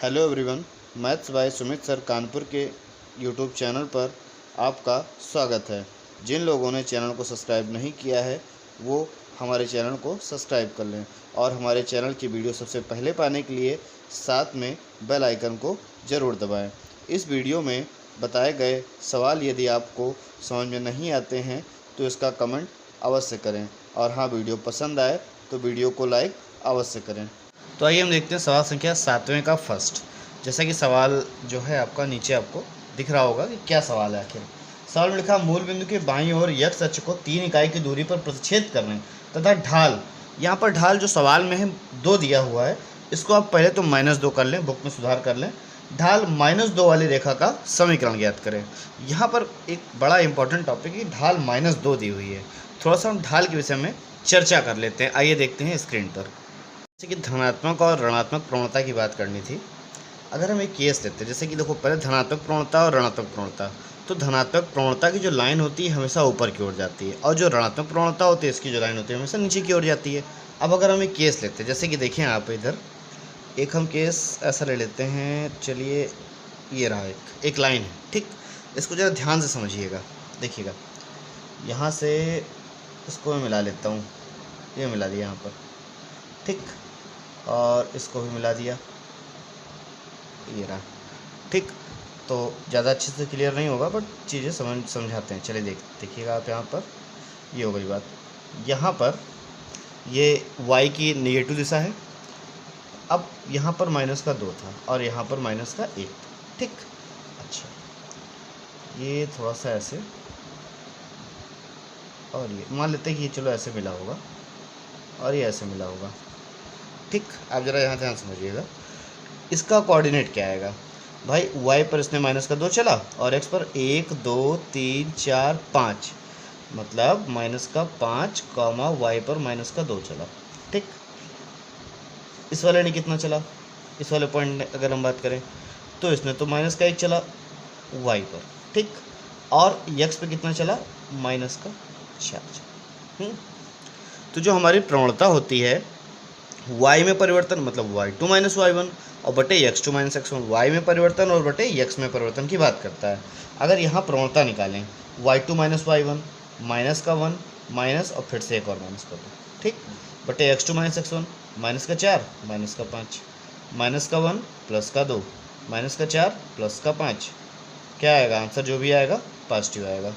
Hello everyone, maths by Sumit sir Kanpur के YouTube channel पर आपका स्वागत है। जिन लोगों ने चैनल को सब्सक्राइब नहीं किया है वो हमारे चैनल को सब्सक्राइब कर लें और हमारे चैनल की वीडियो सबसे पहले पाने के लिए साथ में बेल आइकन को ज़रूर दबाएं। इस वीडियो में बताए गए सवाल यदि आपको समझ में नहीं आते हैं तो इसका कमेंट अवश्य करें और हाँ, वीडियो पसंद आए तो वीडियो को लाइक अवश्य करें। तो आइए हम देखते हैं सवाल संख्या 7वें का फर्स्ट। जैसा कि सवाल जो है आपका नीचे आपको दिख रहा होगा कि क्या सवाल है आखिर। सवाल में लिखा मूल बिंदु के बाईं ओर x अक्ष को 3 इकाई की दूरी पर प्रतिच्छेद करने तथा ढाल, यहाँ पर ढाल जो सवाल में है 2 दिया हुआ है, इसको आप पहले तो -2 कर लें, बुक में सुधार कर लें। ढाल -2 वाली रेखा का समीकरण ज्ञात करें। यहाँ पर एक बड़ा इंपॉर्टेंट टॉपिक है, ढाल -2 दी हुई है। थोड़ा सा हम ढाल के विषय में चर्चा कर लेते हैं। आइए देखते हैं स्क्रीन पर। जैसे कि धनात्मक और ऋणात्मक प्रवणता की बात करनी थी। अगर हम एक केस लेते हैं, जैसे कि देखो पहले धनात्मक प्रवणता और ऋणात्मक प्रवणता, तो धनात्मक प्रवणता की जो लाइन होती है हमेशा ऊपर की ओर जाती है और जो ऋणात्मक प्रवणता होती है इसकी जो लाइन होती है हमेशा नीचे की ओर जाती है। अब अगर हम एक केस लेते हैं, जैसे कि देखें आप इधर एक हम केस ऐसा ले लेते हैं, चलिए ये रहा एक लाइन है, ठीक। इसको ज़रा ध्यान से समझिएगा, देखिएगा। यहाँ से इसको मैं मिला लेता हूँ, ये मिला दिया यहाँ पर, ठीक, और इसको भी मिला दिया, ये रहा, ठीक। तो ज़्यादा अच्छे से क्लियर नहीं होगा बट चीज़ें समझाते हैं। चलिए देखिएगा आप, यहाँ पर ये हो गई बात। यहाँ पर ये y की नेगेटिव दिशा है। अब यहाँ पर -2 था और यहाँ पर -1, ठीक। अच्छा, ये थोड़ा सा ऐसे और ये मान लेते हैं कि ये चलो ऐसे मिला होगा और ये ऐसे मिला होगा, ठीक। आप ज़रा यहाँ ध्यान समझिएगा। इसका कोऑर्डिनेट क्या आएगा भाई? y पर इसने -2 चला और x पर 1 2 3 4 5, मतलब -5 y पर -2 चला, ठीक। इस वाले ने कितना चला? इस वाले पॉइंट अगर हम बात करें तो इसने तो -1 चला y पर, ठीक। और x पे कितना चला? -4। तो जो हमारी प्रवणता होती है y में परिवर्तन, मतलब y2 - y1 और बटे x2 - x1, y में परिवर्तन और बटे x में परिवर्तन की बात करता है। अगर यहाँ प्रवणता निकालें y2 - y1 -1 माइनस और फिर से एक और माइनस कर दो, ठीक, बटे x2 - x1 -4 -5 -1 +2 -4 +5, क्या आएगा आंसर? जो भी आएगा पॉजिटिव आएगा।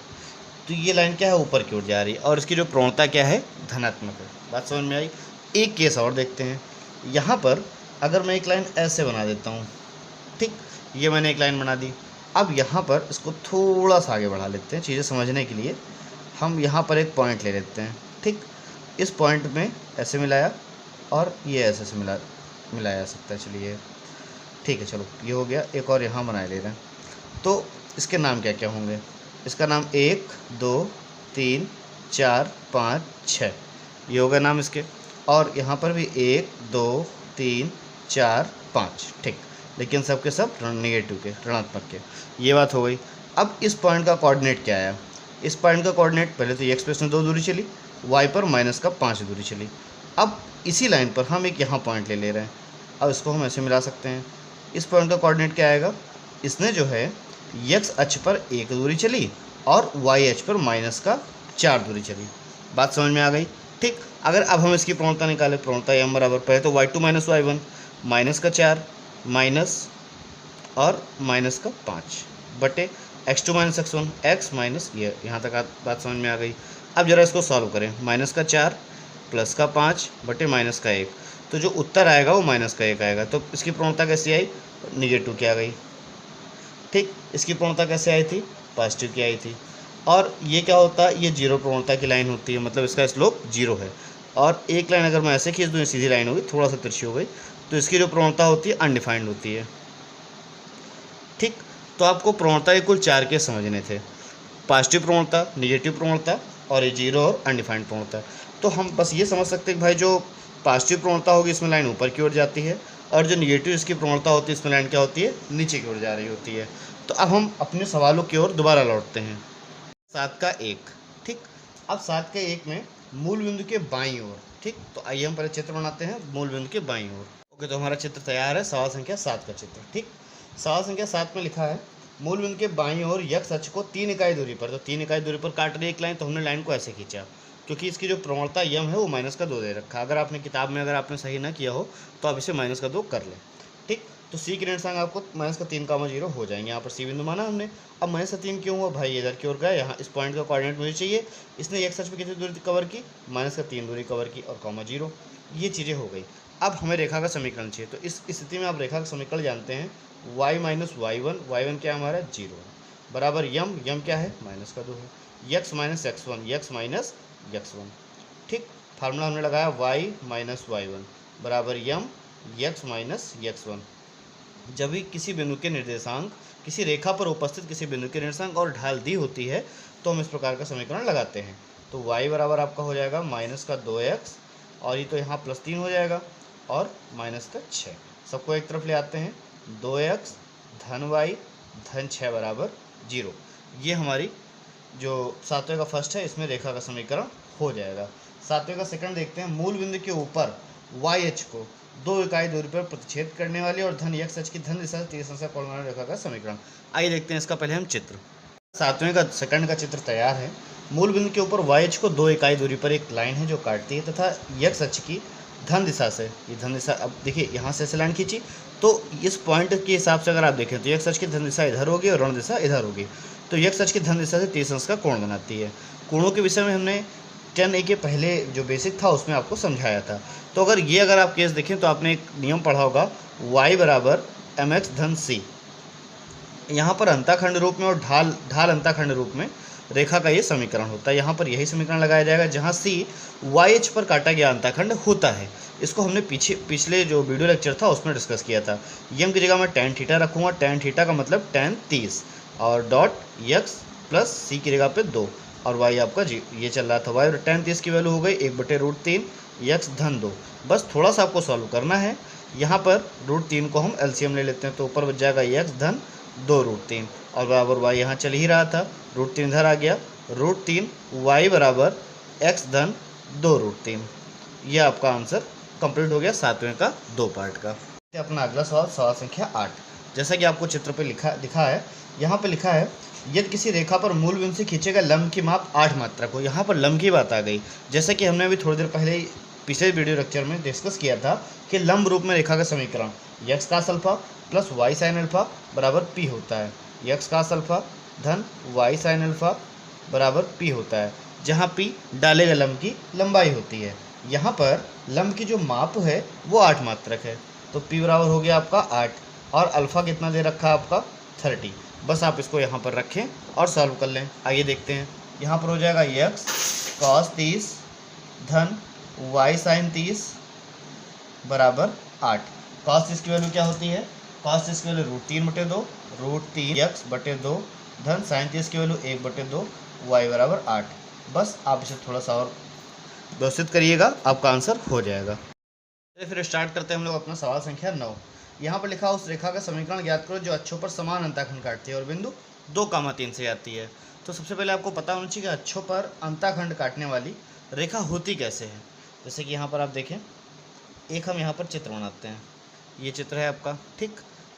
तो ये लाइन क्या है? ऊपर की ओर जा रही है और इसकी जो प्रवणता क्या है? धनात्मक है। बात समझ में आई? एक केस और देखते हैं। यहाँ पर अगर मैं एक लाइन ऐसे बना देता हूँ, ठीक, ये मैंने एक लाइन बना दी। अब यहाँ पर इसको थोड़ा सा आगे बढ़ा लेते हैं चीज़ें समझने के लिए। हम यहाँ पर एक पॉइंट ले लेते हैं, ठीक। इस पॉइंट में ऐसे मिलाया और ये ऐसे से मिलाया जा सकता है। चलिए ठीक है, चलो ये हो गया। एक और यहाँ बनाए ले रहे हैं, तो इसके नाम क्या क्या होंगे? इसका नाम 1 2 3 4 5 6, ये होगा नाम इसके। और यहाँ पर भी 1 2 3 4 5, ठीक, लेकिन सबके सब नेगेटिव के, ऋणात्मक के। ये बात हो गई। अब इस पॉइंट का कोऑर्डिनेट क्या आया? इस पॉइंट का कोऑर्डिनेट पहले तो x पे इसने 2 दूरी चली, y पर -5 दूरी चली। अब इसी लाइन पर हम एक यहाँ पॉइंट ले रहे हैं। अब इसको हम ऐसे मिला सकते हैं। इस पॉइंट का कोऑर्डिनेट क्या आएगा? इसने जो है x अक्ष पर 1 दूरी चली और y अक्ष पर -4 दूरी चली। बात समझ में आ गई, ठीक। अगर अब हम इसकी प्रवणता निकालें, प्रवणता m बराबर पहले तो y2 - y1 -4 माइनस और -5 बटे x2 - x1 x माइनस, ये यहाँ तक बात समझ में आ गई। अब जरा इसको सॉल्व करें। -4 +5 बटे -1, तो जो उत्तर आएगा वो -1 आएगा। तो इसकी प्रवणता कैसी आई? नेगेटिव की आ गई, ठीक। इसकी प्रवणता कैसे आई थी? पॉजिटिव की आई थी। और ये क्या होता है? ये 0 प्रवणता की लाइन होती है, मतलब इसका स्लोप 0 है। और एक लाइन अगर मैं ऐसे खींच दूँ, सीधी लाइन होगी, थोड़ा सा तिरछी हो गई, तो इसकी जो प्रवणता होती है अनडिफाइंड होती है, ठीक। तो आपको प्रवणता के कुल 4 केस समझने थे: पॉजिटिव प्रवणता, नेगेटिव प्रवणता और ये 0 और अनडिफाइंड प्रवणता। तो हम बस ये समझ सकते हैं कि भाई जो पॉजिटिव प्रवणता होगी इसमें लाइन ऊपर की ओर जाती है और जो नेगेटिव इसकी प्रवणता होती है इसमें लाइन क्या होती है? नीचे की ओर जा रही होती है। तो अब हम अपने सवालों की ओर दोबारा लौटते हैं। 7 का 1, ठीक। अब 7 के 1 में मूल बिंदु के बाईं ओर, ठीक। तो आइए हम पहले चित्र बनाते हैं मूल बिंदु के बाईं ओर। ओके, तो हमारा चित्र तैयार है, सवाल संख्या 7 का चित्र। ठीक, सवाल संख्या 7 में लिखा है मूल बिंदु के बाईं ओर यक्स अक्ष को 3 इकाई दूरी पर, तो 3 इकाई दूरी पर काट रही एक लाइन, तो हमने लाइन को ऐसे खींचा क्योंकि इसकी जो प्रवणता यम है वो -2 दे रखा। अगर आपने किताब में अगर आपने सही ना किया हो तो आप इसे -2 कर लें। ठीक, तो सी के निर्देशांक आपको -3, 0 हो जाएंगे। यहाँ पर सी बिंदु माना हमने। अब -3 क्यों हुआ भाई, इधर की ओर गया, यहाँ इस पॉइंट का कोऑर्डिनेट मुझे चाहिए। इसने एक्स अक्ष पे कितनी दूरी कवर की, -3 दूरी कवर की और ,0, ये चीज़ें हो गई। अब हमें रेखा का समीकरण चाहिए, तो इस स्थिति में आप रेखा का समीकरण जानते हैं y - y1, y1 क्या हमारा 0 है, बराबर यम क्या है -2 है, x - x1, x - x1। ठीक, फार्मूला हमने लगाया y - y1 बराबर यम x - x1। जब भी किसी बिंदु के निर्देशांक किसी रेखा पर उपस्थित किसी बिंदु के निर्देशांक और ढाल दी होती है तो हम इस प्रकार का समीकरण लगाते हैं। तो y बराबर आपका हो जाएगा -2x और ये तो यहाँ +3 हो जाएगा और -6। सबको एक तरफ ले आते हैं, 2x धन y धन 6 बराबर 0। ये हमारी जो 7वें का फर्स्ट है इसमें रेखा का समीकरण हो जाएगा। 7वें का सेकंड देखते हैं, मूल बिंदु के ऊपर y अक्ष को 2 इकाई दूरी पर प्रतिच्छेद करने वाली और धन x अक्ष की धन दिशा से 30 अंश का कोण वाली रेखा का समीकरण। आइए देखते हैं इसका पहले हम चित्र। 7वें का सेकंड का चित्र तैयार है। मूल बिंदु के ऊपर y अक्ष को 2 इकाई दूरी पर एक लाइन है जो काटती है तथा x अक्ष की धन दिशा से, ये धन दिशा, अब देखिए यहाँ से ऐसे लाइन खींची तो इस पॉइंट के हिसाब से अगर आप देखें तो x अक्ष की धन दिशा इधर होगी और ऋण दिशा इधर होगी, तो x अक्ष की धन दिशा से 30 अंश का कोण बनाती है। कोणों के विषय में हमने 10A के पहले जो बेसिक था उसमें आपको समझाया था। तो अगर आप केस देखें तो आपने एक नियम पढ़ा होगा y बराबर mx धन c। यहाँ पर अंताखंड रूप में और ढाल अंताखंड रूप में रेखा का ये समीकरण होता है। यहाँ पर यही समीकरण लगाया जाएगा जहाँ c y अक्ष पर काटा गया अंताखंड होता है। इसको हमने पिछले जो वीडियो लेक्चर था उसमें डिस्कस किया था। यम की जगह मैं tan थीटा रखूँगा, tan थीटा का मतलब tan 30 और डॉट x प्लस सी की जगह पे 2 और y आपका ये चल रहा था y, और tan 30 की वैल्यू हो गई 1/√3 x धन 2। बस थोड़ा सा आपको सॉल्व करना है। यहाँ पर √3 को हम एलसीएम ले लेते हैं तो ऊपर बच जाएगा x धन 2√3 और बराबर y यहाँ चल ही रहा था, √3 इधर आ गया, √3 y बराबर x धन 2√3। ये आपका आंसर कंप्लीट हो गया 7वें का 2 पार्ट का। अपना अगला सवाल, सवाल संख्या 8। जैसा कि आपको चित्र पे दिखा है, यहाँ पे लिखा है यदि किसी रेखा पर मूल बिंदु से खींचे गए लंब की माप 8 मात्रक हो। यहाँ पर लंब की बात आ गई, जैसा कि हमने अभी थोड़ी देर पहले पिछले वीडियो लेक्चर में डिस्कस किया था कि लंब रूप में रेखा का समीकरण x cos alpha plus y sin alpha बराबर p होता है। x cos अल्फा धन y sin अल्फा बराबर p होता है, जहाँ p डाले गए लंब की लंबाई होती है। यहाँ पर लंब की जो माप है वो 8 मात्रक है, तो p बराबर हो गया आपका 8 और अल्फ़ा कितना दे रखा है आपका 30। बस आप इसको यहाँ पर रखें और सॉल्व कर लें। आइए देखते हैं, यहाँ पर हो जाएगा x cos 30 धन y sin 30 बराबर 8। cos 30 की वैल्यू क्या होती है, cos 30 की वैल्यू √3/2, √3x/2 धन sin 30 की वैल्यू 1/2, y बराबर 8। बस आप इसे थोड़ा सा और व्यवस्थित करिएगा, आपका आंसर हो जाएगा। फिर स्टार्ट करते हैं हम लोग अपना सवाल संख्या 9। यहाँ पर लिखा उस रेखा का समीकरण ज्ञात करो जो अक्षों पर समान अंताखंड काटती है और बिंदु 2,3 से आती है। तो सबसे पहले आपको पता होना चाहिए कि अक्षों पर अंताखंड काटने वाली रेखा होती कैसे है। जैसे कि यहाँ पर आप देखें, एक हम यहाँ पर चित्र बनाते हैं, ये चित्र है आपका। ठीक,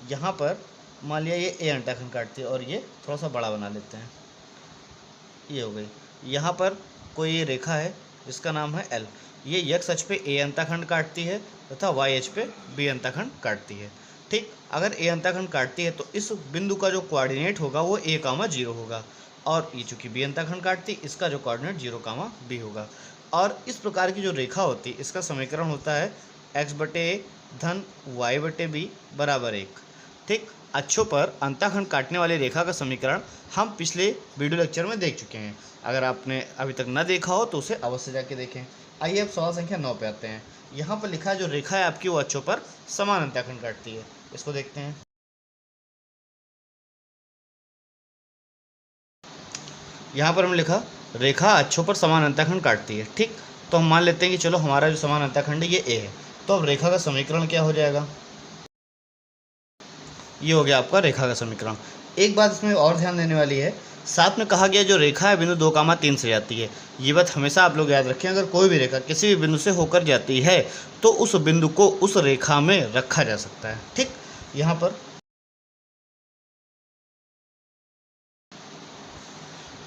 यहाँ पर मान लिया ये ए अंताखंड काटती है और ये थोड़ा सा बड़ा बना लेते हैं, ये हो गई। यहाँ पर कोई रेखा है जिसका नाम है L, ये x अक्ष पे a अंताखंड काटती है तथा y अक्ष पे b अंताखंड काटती है। ठीक, अगर a अंताखंड काटती है तो इस बिंदु का जो कोऑर्डिनेट होगा वो a, 0 होगा और ये चूँकि b अंताखंड काटती है इसका जो कोऑर्डिनेट 0, b होगा। और इस प्रकार की जो रेखा होती है इसका समीकरण होता है x/a धन y/b बराबर 1। ठीक, अक्षों पर अंताखंड काटने वाली रेखा का समीकरण हम पिछले वीडियो लेक्चर में देख चुके हैं। अगर आपने अभी तक न देखा हो तो उसे अवश्य जाके देखें। आइए अब सवाल संख्या 9 पे आते हैं। यहाँ पर लिखा है जो रेखा है आपकी वो अक्षों पर समान अंताखंड काटती है। इसको देखते हैं। यहाँ पर हमने लिखा रेखा अक्षों पर समान अंताखंड काटती है। ठीक, तो हम मान लेते हैं कि चलो हमारा जो समान अंताखंड है ये ए है, तो अब रेखा का समीकरण क्या हो जाएगा, ये हो गया आपका रेखा का समीकरण। एक बात इसमें और ध्यान देने वाली है, साथ में कहा गया जो रेखा है बिंदु 2, 3 से जाती है। ये बात हमेशा आप लोग याद रखें, अगर कोई भी रेखा किसी भी बिंदु से होकर जाती है तो उस बिंदु को उस रेखा में रखा जा सकता है। ठीक, यहाँ पर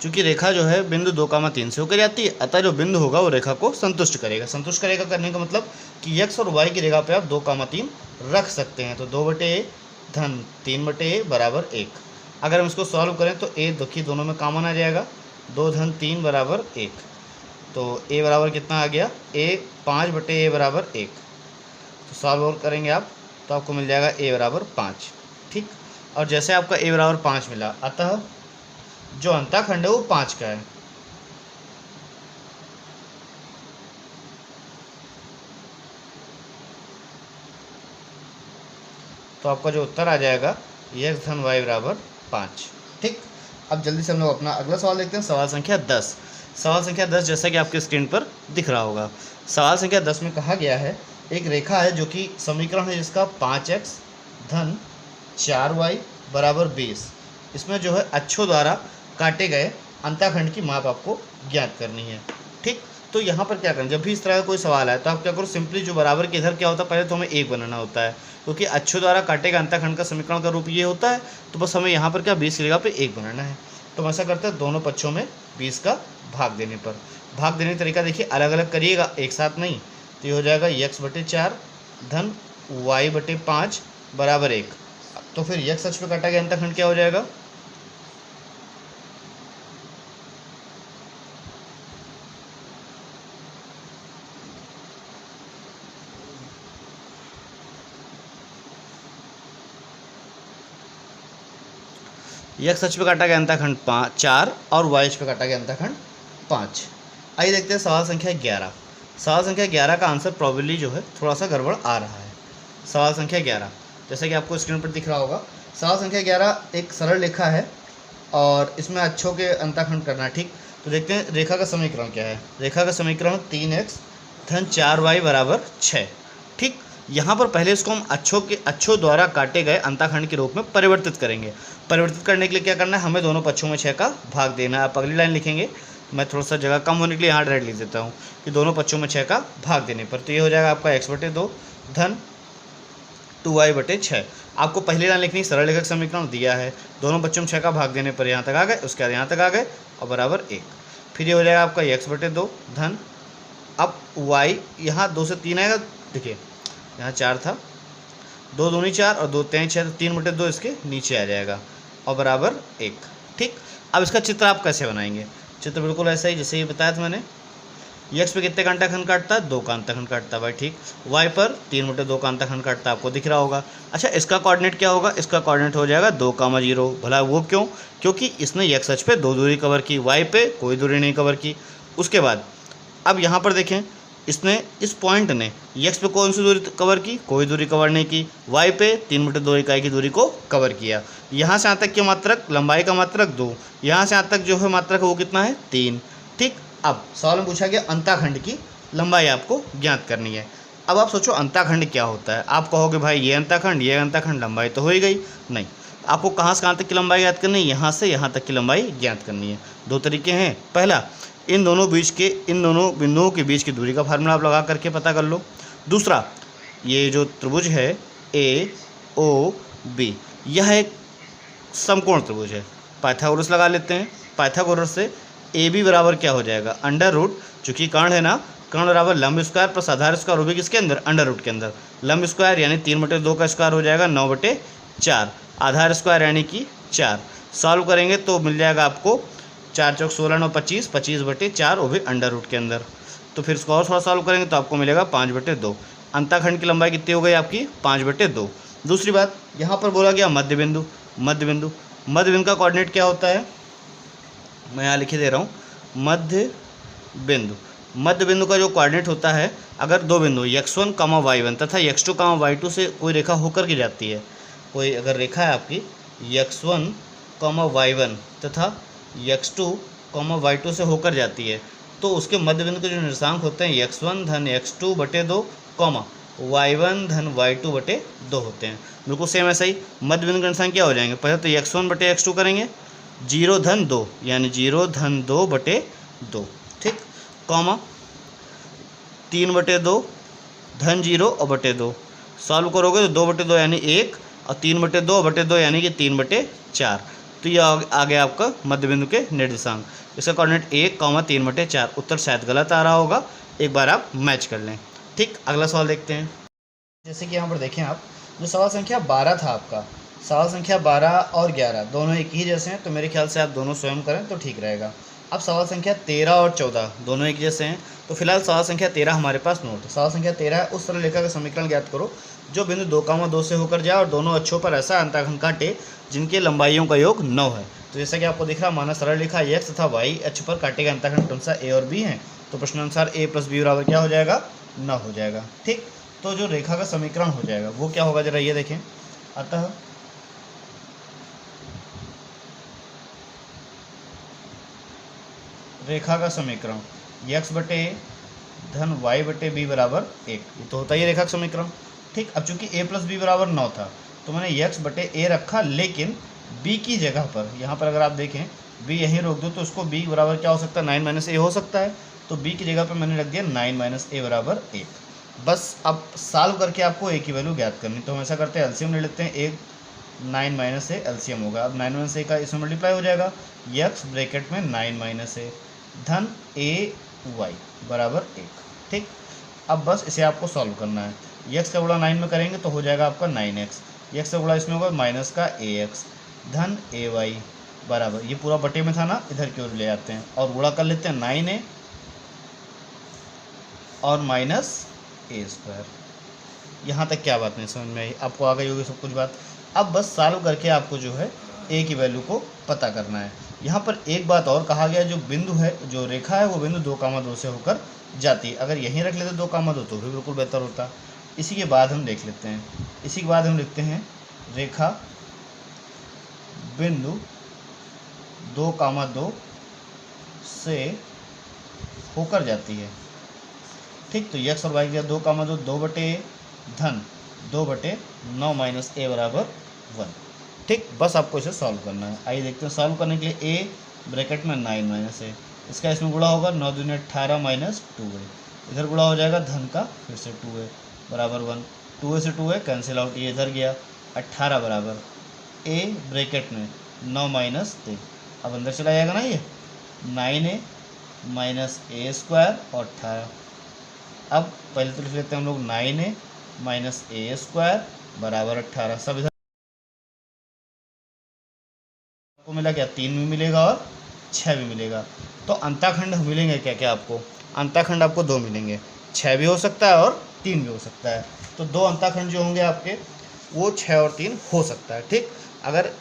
चूंकि रेखा जो है बिंदु 2, 3 से होकर जाती है, अतः जो बिंदु होगा वो रेखा को संतुष्ट करेगा। संतुष्ट करेगा करने का मतलब कि x और y की रेखा पे आप 2, 3 रख सकते हैं। तो 2/a धन 3/a बराबर 1। अगर हम इसको सॉल्व करें तो a देखिए दोनों में कॉमन आ जाएगा, 2 धन 3 बराबर 1। तो a बराबर कितना आ गया, a 5/a बराबर 1। तो सॉल्व करेंगे आप तो आपको मिल जाएगा a बराबर 5। ठीक, और जैसे आपका a बराबर 5 मिला, अतः जो अंतःखंड है वो 5 का है। तो आपका जो उत्तर आ जाएगा x धन y बराबर 5। ठीक, अब जल्दी से हम लोग अपना अगला सवाल देखते हैं, सवाल संख्या 10। सवाल संख्या 10 जैसा कि आपके स्क्रीन पर दिख रहा होगा। सवाल संख्या 10 में कहा गया है एक रेखा है जो कि समीकरण है जिसका 5x धन 4y बराबर 20। इसमें जो है अक्षों द्वारा काटे गए अंतःखंड की माप आपको ज्ञात करनी है। ठीक, तो यहाँ पर क्या करें, जब भी इस तरह का कोई सवाल है तो आप क्या करो, सिंपली जो बराबर के इधर क्या होता है, पहले तो हमें 1 बनाना होता है, क्योंकि अक्षों द्वारा काटे गए अंतःखंड का समीकरण का रूप ये होता है। तो बस हमें यहाँ पर क्या 20 की जगह पे 1 बनाना है। तो हम ऐसा करते हैं, दोनों पक्षों में 20 का भाग देने पर, भाग देने का तरीका देखिए अलग अलग करिएगा, एक साथ नहीं। तो ये हो जाएगा x/4 धन y/5 बराबर 1। तो फिर x अक्ष पे काटा गया अंतःखंड क्या हो जाएगा, x अक्ष पे काटा गया अंतःखंड 4 और y अक्ष पे काटा गया अंतःखंड 5। आइए देखते हैं सवाल संख्या 11। सवाल संख्या 11 का आंसर प्रॉबेबली जो है थोड़ा सा गड़बड़ आ रहा है। सवाल संख्या 11 जैसे कि आपको स्क्रीन पर दिख रहा होगा, सवाल संख्या 11 एक सरल रेखा है और इसमें अक्षों के अंतःखंड करना है। ठीक, तो देखते हैं रेखा का समीकरण क्या है। रेखा का समीकरण 3x धन 4y बराबर 6। ठीक, यहाँ पर पहले इसको हम अक्षों द्वारा काटे गए अंतःखंड के रूप में परिवर्तित करेंगे। परिवर्तित करने के लिए क्या करना है, हमें दोनों पक्षों में 6 का भाग देना है। आप अगली लाइन लिखेंगे, मैं थोड़ा सा जगह कम होने के लिए यहाँ डायरेक्ट लिख देता हूँ कि दोनों पक्षों में 6 का भाग देने पर। तो ये हो जाएगा आपका x/2 धन 2y/6। आपको पहली लाइन लिखनी, सरल रेखा समीकरण दिया है, दोनों पक्षों में 6 का भाग देने पर यहाँ तक आ गए, उसके बाद यहाँ तक आ गए और बराबर 1। फिर ये हो जाएगा आपका x/2 धन, अब y यहाँ 2 से 3 आएगा, देखिए यहाँ 4 था, 2 दूनी 4 और 2 3 6, तो 3/2 इसके नीचे आ जाएगा और बराबर 1। ठीक, अब इसका चित्र आप कैसे बनाएंगे, चित्र बिल्कुल ऐसा ही जैसे ये बताया था मैंने। x पे कितने का अंतःखंड काटता है, 2 का अंतःखंड काटता है भाई। ठीक, y पर 3/2 का अंतःखंड काटता है, आपको दिख रहा होगा। अच्छा, इसका कोऑर्डिनेट क्या होगा, इसका कोऑर्डिनेट हो जाएगा 2, 0। भला वो क्यों, क्योंकि इसने x अक्ष पे 2 दूरी कवर की, y पे कोई दूरी नहीं कवर की। उसके बाद अब यहाँ पर देखें, इसने इस पॉइंट ने x पे कौन सी दूरी कवर की, कोई दूरी कवर नहीं की, y पे 3/2 इकाई की दूरी को कवर किया। यहाँ से यहाँ तक की मात्रक, लंबाई का मात्रक 2, यहाँ से यहाँ तक जो है मात्रक वो कितना है, 3। ठीक, अब सवाल में पूछा गया अंतःखंड की लंबाई आपको ज्ञात करनी है। अब आप सोचो अंतःखंड क्या होता है, आप कहोगे भाई ये अंतःखंड लंबाई तो हो ही गई, नहीं, आपको कहाँ से कहाँ तक की लंबाई ज्ञात करनी है, यहाँ से यहाँ तक की लंबाई ज्ञात करनी है। 2 तरीके हैं, पहला इन दोनों बिंदुओं के बीच की दूरी का फार्मूला आप लगा करके पता कर लो। दूसरा, ये जो त्रिभुज है AOB, यह एक समकोण त्रिभुज है, पाइथागोरस लगा लेते हैं। पाइथागोरस से AB बराबर क्या हो जाएगा, अंडर रूट, चूँकि कर्ण है ना, कर्ण बराबर लंब स्क्वायर प्लस आधार स्क्वायर, वो भी किसके अंदर, अंडर रूट के अंदर। लंब स्क्वायर यानी 3/2 का स्क्वायर हो जाएगा 9/4, आधार स्क्वायर यानी कि 4। सॉल्व करेंगे तो मिल जाएगा आपको 4 चौक 16 9 25, 25/4, वो भी अंडर रूट के अंदर। तो फिर इसको और थोड़ा सॉल्व करेंगे तो आपको मिलेगा 5/2। अंतःखंड की लंबाई कितनी हो गई आपकी, 5/2। दूसरी बात, यहाँ पर बोला गया मध्य बिंदु का कोऑर्डिनेट क्या होता है, मैं यहाँ लिखे दे रहा हूँ, मध्य बिंदु का जो कोऑर्डिनेट होता है, अगर 2 बिंदु x1, y1 तथा x2, y2 से कोई रेखा होकर के जाती है, कोई अगर रेखा है आपकी x1, y1 तथा x2, y2 से होकर जाती है, तो उसके मध्य बिंदु के जो निर्देशांक होते हैं x1 धन x2/2, y1 धन y2/2 होते हैं। बिल्कुल सेम ऐसा ही मध्य बिंदु के निर्देशांक क्या हो जाएंगे, पहले तो x1/x2 करेंगे 0 धन 2 यानी 0 धन 2 बटे 2, ठीक, कॉमा 3 बटे 2 धन 0 और बटे 2, सॉल्व करोगे तो 2 बटे 2 यानी 1 और 3 बटे 2 बटे 2 यानी कि 3 बटे 4। तो ये आ गया आपका मध्य बिंदु के निर्देशांक। इसका कोऑर्डिनेट 1, 3 बटे 4। उत्तर शायद गलत आ रहा होगा, एक बार आप मैच कर लें। ठीक, अगला सवाल देखते हैं। जैसे कि यहाँ पर देखें आप, जो सवाल संख्या 12 था आपका, सवाल संख्या 12 और 11 दोनों एक ही जैसे हैं, तो मेरे ख्याल से आप दोनों स्वयं करें तो ठीक रहेगा। अब सवाल संख्या 13 और 14 दोनों एक जैसे हैं, तो फिलहाल सवाल संख्या 13 हमारे पास नोट है। सवाल संख्या 13 है, उस सरल रेखा का समीकरण ज्ञात करो जो बिंदु 2, 2 से होकर जाए और दोनों अक्षों पर ऐसा अंतःखंड काटे जिनके लंबाइयों का योग 9 है। तो जैसा कि आपको दिख रहा, माना सरल रेखा x तथा y अक्ष पर काटे गए अंतःखंड क्रमशः a और b हैं, तो प्रश्नानुसार a + b बराबर क्या हो जाएगा, 9 हो जाएगा। ठीक, तो जो रेखा का समीकरण हो जाएगा वो क्या होगा, जरा ये देखें। अतः रेखा का समीकरण x बटे a धन y बटे b बराबर 1, ये तो होता ही रेखा का समीकरण। ठीक, अब चूंकि a + b बराबर 9 था तो मैंने x बटे a रखा, लेकिन b की जगह पर, यहाँ पर अगर आप देखें b यहीं रोक दो तो उसको b बराबर क्या हो सकता है, 9 - a हो सकता है। तो b की जगह पर मैंने रख दिया 9 - a बराबर 1। बस अब सॉल्व करके आपको a की वैल्यू ज्ञात करनी, तो हम ऐसा करते हैं एलसीएम ले लेते हैं। 1 9 - a एलसीएम होगा। अब 9 - a का इसमें मल्टीप्लाई हो जाएगा, x ब्रैकेट में 9 - a धन ay बराबर 1। ठीक, अब बस इसे आपको सॉल्व करना है। x का गुणा 9 में करेंगे तो हो जाएगा आपका 9x, x का गुणा इसमें होगा माइनस का ax धन ay बराबर, ये पूरा बटे में था ना, इधर की ओर ले आते हैं और गुणा कर लेते हैं 9a और माइनस a²। यहाँ तक क्या बात नहीं समझ में आई, आपको आ गई होगी सब कुछ बात। अब बस सॉल्व करके आपको जो है a की वैल्यू को पता करना है। यहाँ पर एक बात और कहा गया, जो बिंदु है, जो रेखा है, वो बिंदु 2, 2 से होकर जाती है। अगर यहीं रख लेते 2, 2 तो भी बिल्कुल बेहतर होता। इसी के बाद हम देख लेते हैं, इसी के बाद हम लिखते हैं रेखा बिंदु 2, 2 से होकर जाती है। ठीक, तो x और y की 2, 2 2 बटे धन 2 बटे 9 - a बराबर 1। ठीक, बस आपको इसे सॉल्व करना है। आइए देखते हैं। सॉल्व करने के लिए a ब्रैकेट में 9 - a, इसका इसमें गुणा होगा 9 दूनी 18 माइनस 2a, इधर गुणा हो जाएगा धन का फिर से 2a बराबर 1। 2a से 2a कैंसिल आउट, ये इधर गया। 18 बराबर a ब्रैकेट में 9 - a, अब अंदर चला जाएगा ना, ये 9a माइनस a² और 18। अब पहले तो लिख लेते हैं हम लोग 9a माइनस a² बराबर 18। सब इधर आपको मिला क्या, 3 भी मिलेगा और 6 भी मिलेगा। तो अंताखंड मिलेंगे क्या क्या आपको, अंताखंड आपको 2 मिलेंगे, 6 भी हो सकता है और 3 भी हो सकता है। तो 2 अंताखंड जो होंगे आपके वो 6 और 3 हो सकता है। ठीक, अगर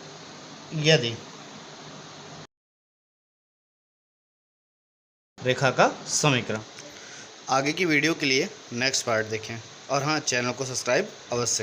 यदि रेखा का समीकरण। आगे की वीडियो के लिए नेक्स्ट पार्ट देखें और हाँ, चैनल को सब्सक्राइब अवश्य।